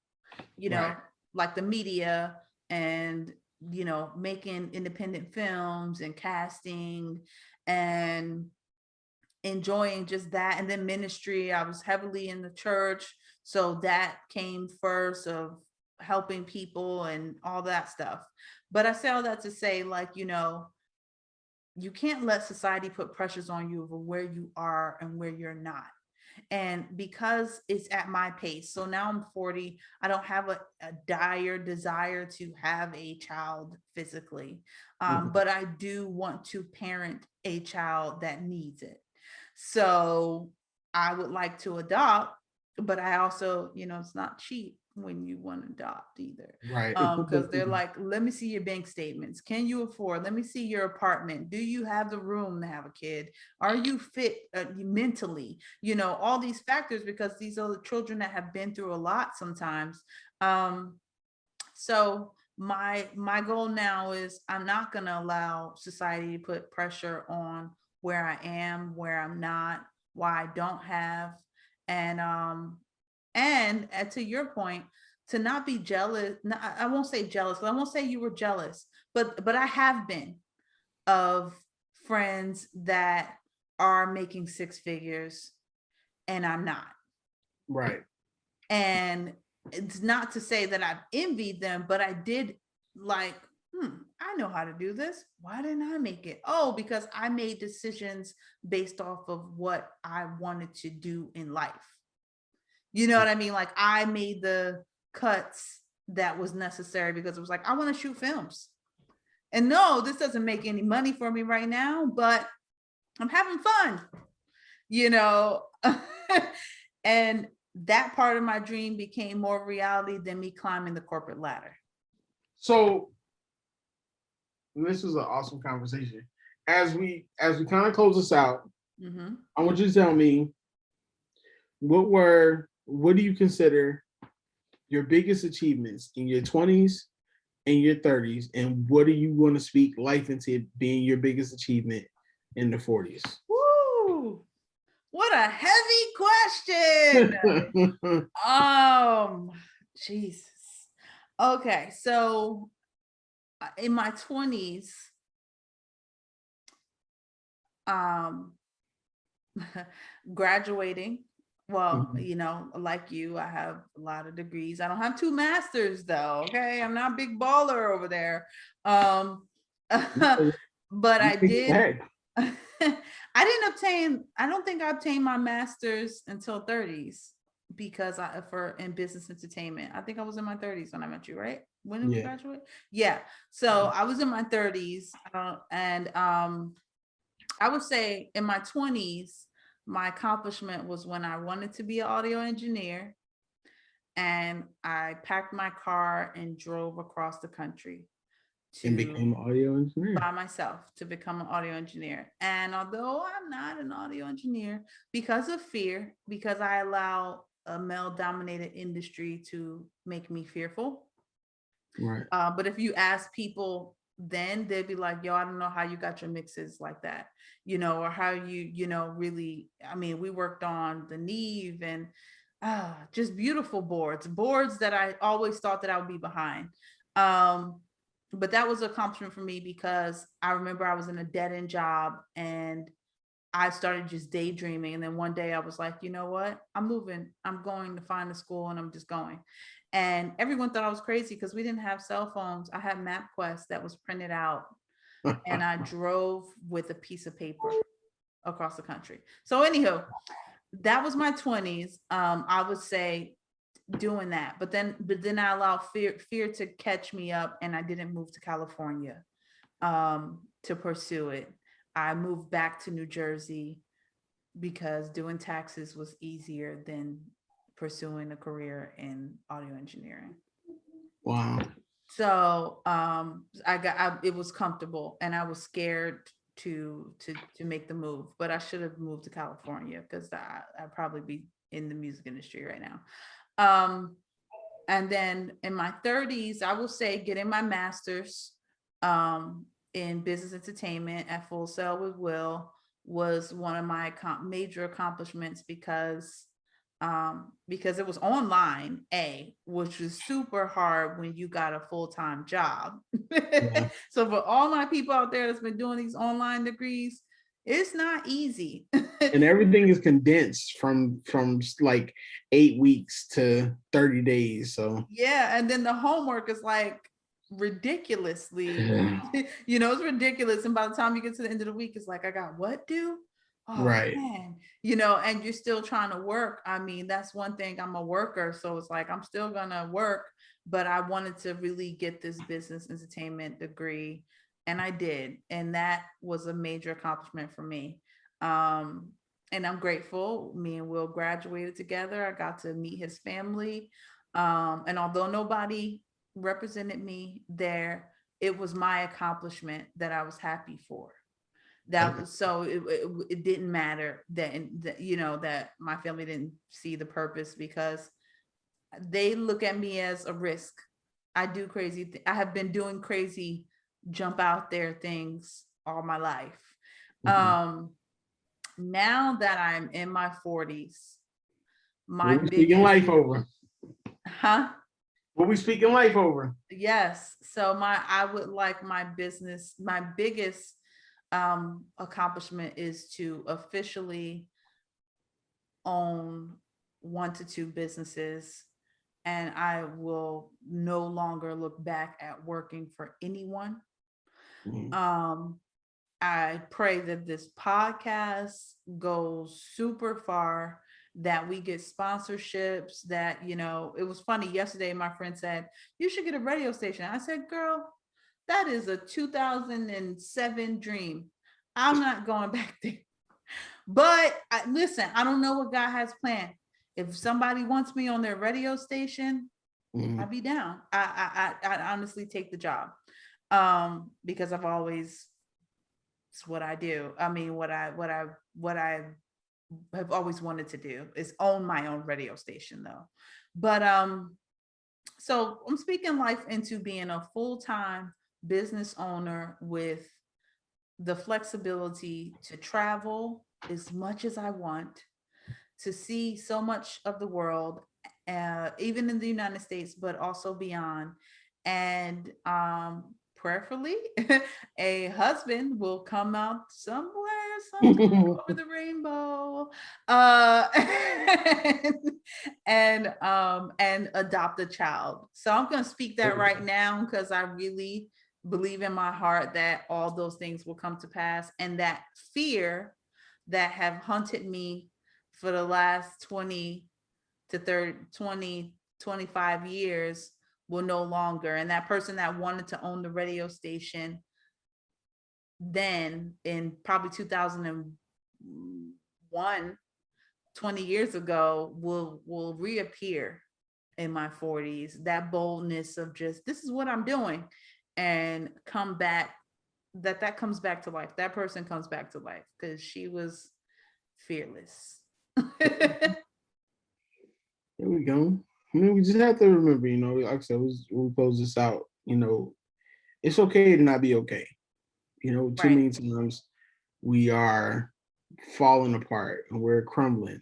you know, Right. like the media, and making independent films and casting and enjoying just that. And then ministry, I was heavily in the church, so that came first, of helping people and all that stuff. But I say all that to say, like, you can't let society put pressures on you over where you are and where you're not. And because it's at my pace, so now I'm 40, I don't have a dire desire to have a child physically, Mhm. but I do want to parent a child that needs it. So I would like to adopt, but I also, it's not cheap when you want to adopt either. Right. Because they're like, let me see your bank statements. Can you afford? Let me see your apartment. Do you have the room to have a kid? Are you fit mentally? All these factors, because these are the children that have been through a lot sometimes. So my goal now is, I'm not going to allow society to put pressure on where I am, where I'm not, why I don't have. And to your point, to not be jealous. No, I won't say jealous. I won't say you were jealous, but I have been, of friends that are making six figures and I'm not. Right. And it's not to say that I've envied them, but I did, like, I know how to do this. Why didn't I make it? Oh, because I made decisions based off of what I wanted to do in life. You know what I mean? Like, I made the cuts that was necessary because it was like, I want to shoot films. And no, this doesn't make any money for me right now, but I'm having fun, you know. And that part of my dream became more reality than me climbing the corporate ladder. So this was an awesome conversation. As we kind of close this out, Mm-hmm. I want you to tell me what do you consider your biggest achievements in your 20s in your 30s, and what are you going to speak life into being your biggest achievement in the 40s? Woo! What a heavy question. Jesus. Okay, so in my 20s, um, graduating. Well, Mhm. like you, I have a lot of degrees. I don't have 2 masters though. Okay, I'm not a big baller over there. Um, but I did. I didn't obtain. I don't think I obtained my master's until 30s because in business entertainment. I think I was in my 30s when I met you, right? When did we Yeah. graduate? Yeah. So I was in my 30s, and I would say in my 20s, my accomplishment was when I wanted to be an audio engineer, and I packed my car and drove across the country And to became an audio engineer. by myself to become an audio engineer. And although I'm not an audio engineer, because of fear, because I allow a male dominated industry to make me fearful. Right. But if you ask people, then they'd be like, yo, I don't know how you got your mixes like that, or how really, I mean, we worked on the Neve and just beautiful boards that I always thought that I would be behind. But that was an accomplishment for me because I remember I was in a dead end job and I started just daydreaming. And then one day I was like, you know what? I'm moving. I'm going to find a school and I'm just going. And everyone thought I was crazy because we didn't have cell phones. I had MapQuest that was printed out and I drove with a piece of paper across the country. So, anywho, that was my 20s. I would say doing that. But then I allowed fear to catch me up and I didn't move to California to pursue it. I moved back to New Jersey because doing taxes was easier than pursuing a career in audio engineering. Wow. So it was comfortable and I was scared to make the move, but I should have moved to California because I'd probably be in the music industry right now. And then in my 30s, I will say getting my master's in business entertainment at Full Sail with Will was one of my major accomplishments because it was online, which was super hard when you got a full-time job. Yeah. So for all my people out there that's been doing these online degrees, it's not easy. And everything is condensed from like 8 weeks to 30 days. So Yeah, and then the homework is like ridiculously, it's ridiculous. And by the time you get to the end of the week, it's like, I got what due? Oh right. man, and you're still trying to work. I mean, that's one thing. I'm a worker, so it's like I'm still gonna work, but I wanted to really get this business entertainment degree, and I did, and that was a major accomplishment for me. And I'm grateful. Me and Will graduated together. I got to meet his family. And although nobody represented me there, it was my accomplishment that I was happy for. That was so it didn't matter that my family didn't see the purpose because they look at me as a risk. I do crazy. I have been doing crazy, jump out there things all my life. Mhm. Now that I'm in my 40s, my What we speaking biggest, life over? huh? What we speaking life over? Yes. So I would like my biggest accomplishment is to officially own 1 to 2 businesses, and I will no longer look back at working for anyone. Mhm. Um I pray that this podcast goes super far, that we get sponsorships, that, it was funny. Yesterday, my friend said, you should get a radio station. I said, girl, that is a 2007 dream. I'm not going back there. But listen, I don't know what God has planned. If somebody wants me on their radio station, Mhm. I'd be down. I honestly take the job because I've always it's what I do. I mean, what I have always wanted to do is own my own radio station though. But So I'm speaking life into being a full-time business owner with the flexibility to travel as much as I want, to see so much of the world, even in the United States, but also beyond. And prayerfully, a husband will come out somewhere, sometime over the rainbow, and adopt a child. So I'm going to speak that right now because I really believe in my heart that all those things will come to pass, and that fear that have hunted me for the last 20 to 30, 20, 25 years will no longer. And that person that wanted to own the radio station then in probably 2001, 20 years ago, will reappear in my 40s. That boldness of just, this is what I'm doing, and come back, that comes back to life. That person comes back to life because she was fearless. There we go. I mean, we just have to remember, like I said, we close this out. It's okay to not be okay. Too Right. many times we are falling apart and we're crumbling.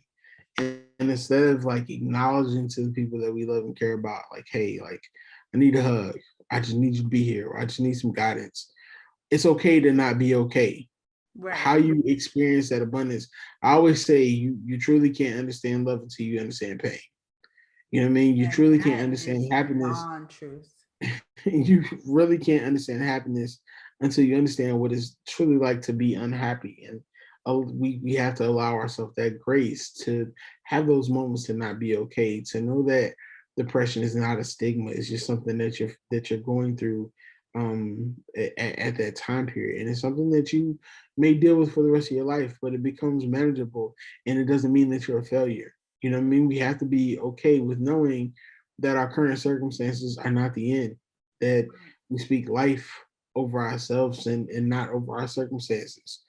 And instead of like acknowledging to the people that we love and care about, like, hey, like, I need a hug. I just need you to be here. Or I just need some guidance. It's okay to not be okay. Right. How you experience that abundance. I always say you truly can't understand love until you understand pain. You know what I mean? You And truly can't that is understand happiness. beyond truth. You really can't understand happiness until you understand what it's truly like to be unhappy. And we have to allow ourselves that grace to have those moments to not be okay, to know that depression is not a stigma. It's just something that you're going through at that time period. And it's something that you may deal with for the rest of your life, but it becomes manageable, and it doesn't mean that you're a failure. You know what I mean? We have to be okay with knowing that our current circumstances are not the end, that we speak life over ourselves and not over our circumstances.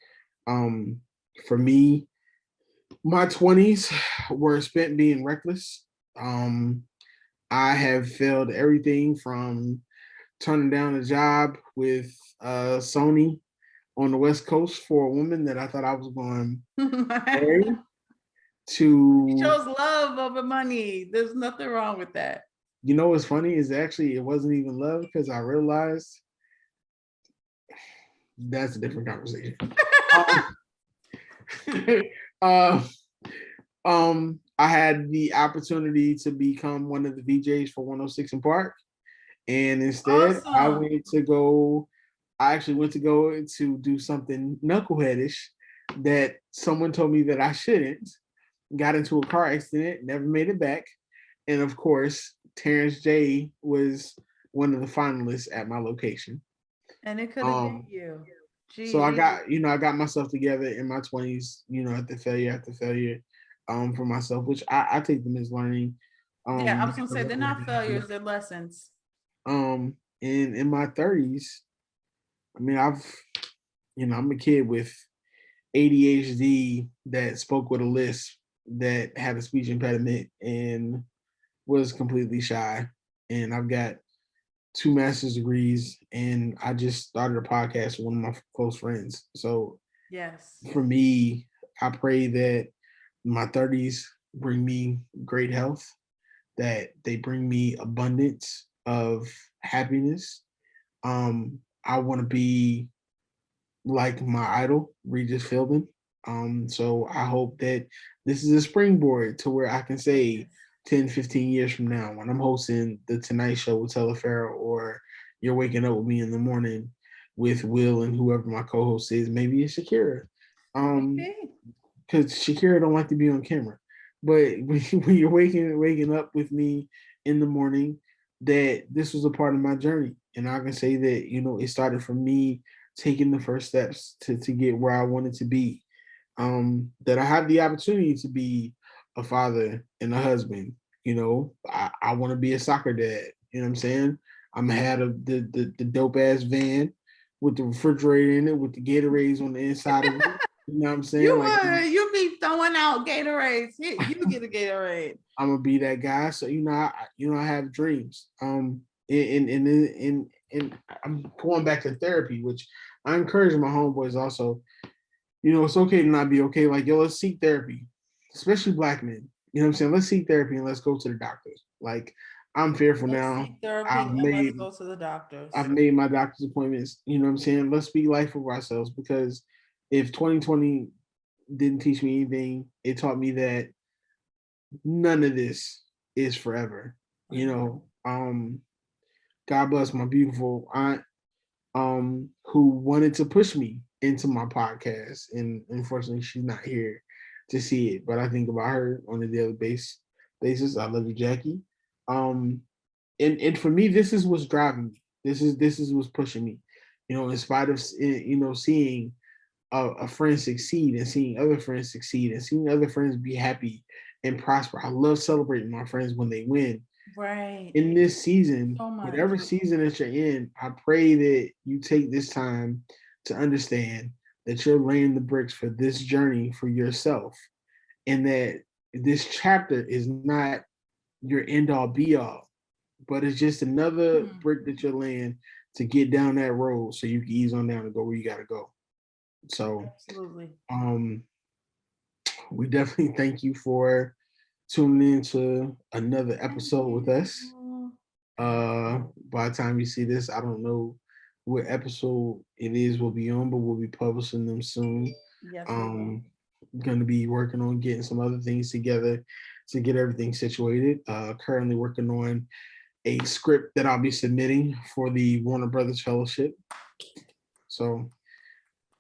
Um, for me, my 20s were spent being reckless. Um, I have failed everything from turning down a job with Sony on the West Coast for a woman that I thought I was going to marry He to, shows love over money. There's nothing wrong with that. what's funny is actually it wasn't even love because I realized that's a different conversation. Um, uh, I had the opportunity to become one of the VJs for 106 in Park, and instead Awesome. I actually went to go to do something knuckleheadish that someone told me that I shouldn't. Got into a car accident, never made it back, and of course, Terrence J was one of the finalists at my location. And it could have been Um, you. so I Gee. got, I got myself together in my 20s, after failure, for myself, which I take them as learning. Yeah, I was gonna Because say they're not failures, they're lessons. in my 30s, I mean, I'm a kid with ADHD that spoke with a lisp, that had a speech impediment, and was completely shy. And I've got two master's degrees, and I just started a podcast with one of my close friends. So Yes. for me, I pray that my 30s bring me great health, that they bring me abundance of happiness. I want to be like my idol, Regis Philbin. So I hope that this is a springboard to where I can say Yes. 10, 15 years from now, when I'm hosting the Tonight Show with Tella Farrell, or you're waking up with me in the morning with Will and whoever my co-host is, maybe it's Shakira. Um, Maybe. because Shakira don't like to be on camera. But when you're waking up with me in the morning, that this was a part of my journey, and I can say that it started from me taking the first steps to get where I wanted to be. That I have the opportunity to be a father and a husband. I want to be a soccer dad. You know what I'm saying? I'm ahead of the dope ass van with the refrigerator in it with the Gatorades on the inside of it. You know what I'm saying? You Like would. You be throwing out Gatorades. You get a Gatorade. I'm gonna be that guy. So I have dreams. And I'm going back to therapy, which I encourage my homeboys also. It's okay to not be okay. Like, yo, let's seek therapy, especially black men. You know what I'm saying? Let's seek therapy and let's go to the doctors. Like, I'm fearful Let's now. seek therapy I've and let's made go to the doctors. I've made my doctor's appointments. You know what I'm saying? Let's speak life over ourselves, because if 2020 didn't teach me anything, it taught me that none of this is forever. God bless my beautiful aunt, who wanted to push me into my podcast, and unfortunately she's not here to see it. But I think about her on a daily basis. I love you, Jackie. Um, and for me, this is what's driving me. This is what's pushing me. In spite of seeing a friend succeed and seeing other friends succeed and seeing other friends be happy and prosper. I love celebrating my friends when they win. Right. In this season, So much. whatever season that you're in, I pray that you take this time to understand that you're laying the bricks for this journey for yourself, and that this chapter is not your end all be all, but it's just another brick that you're laying to get down that road so you can ease on down and go where you got to go. So, Absolutely. We definitely thank you for tuning in to another episode with us. By the time you see this, I don't know what episode it is will be on, but we'll be publishing them soon. Yes. Gonna be working on getting some other things together to get everything situated. Currently working on a script that I'll be submitting for the Warner Brothers Fellowship. So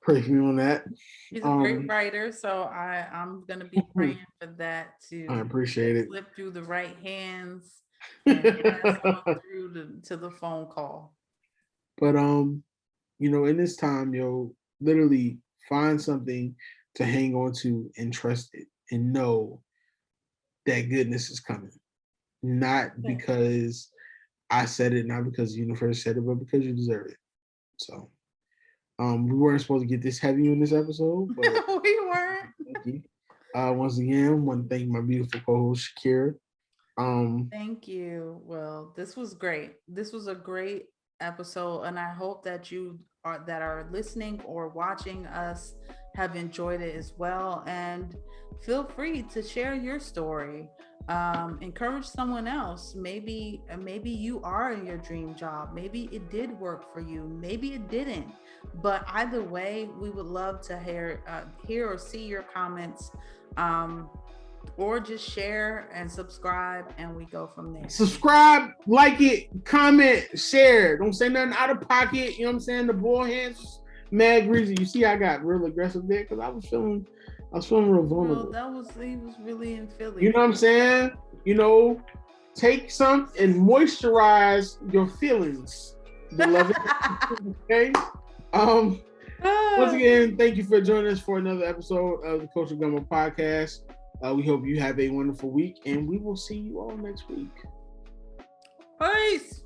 pray for me on that. He's a great writer, so I'm gonna be praying for that to I appreciate it. Slip through the right hands and pass on through to the phone call. But in this time, literally find something to hang on to and trust it and know that goodness is coming. Not because I said it, not because the universe said it, but because you deserve it. So we weren't supposed to get this heavy on this episode, but we weren't. Thank you. Once again, I want to thank my beautiful co-host Shakira. Thank you. Well, this was great. This was a great episode, and I hope that you are listening or watching us have enjoyed it as well. And feel free to share your story. Encourage someone else. Maybe you are in your dream job. Maybe it did work for you. Maybe it didn't. But either way, we would love to hear or see your comments. Or just share and subscribe, and we go from there. Subscribe, like it, comment, share. Don't say nothing out of pocket. You know what I'm saying? The ball hands, mad greasy. You see, I got real aggressive there because I was feeling real vulnerable. Well, he was really in Philly. You know what I'm saying? Take some and moisturize your feelings, beloved. Okay. Once again, thank you for joining us for another episode of the Culture Gumbo podcast. We hope you have a wonderful week, and we will see you all next week. Peace.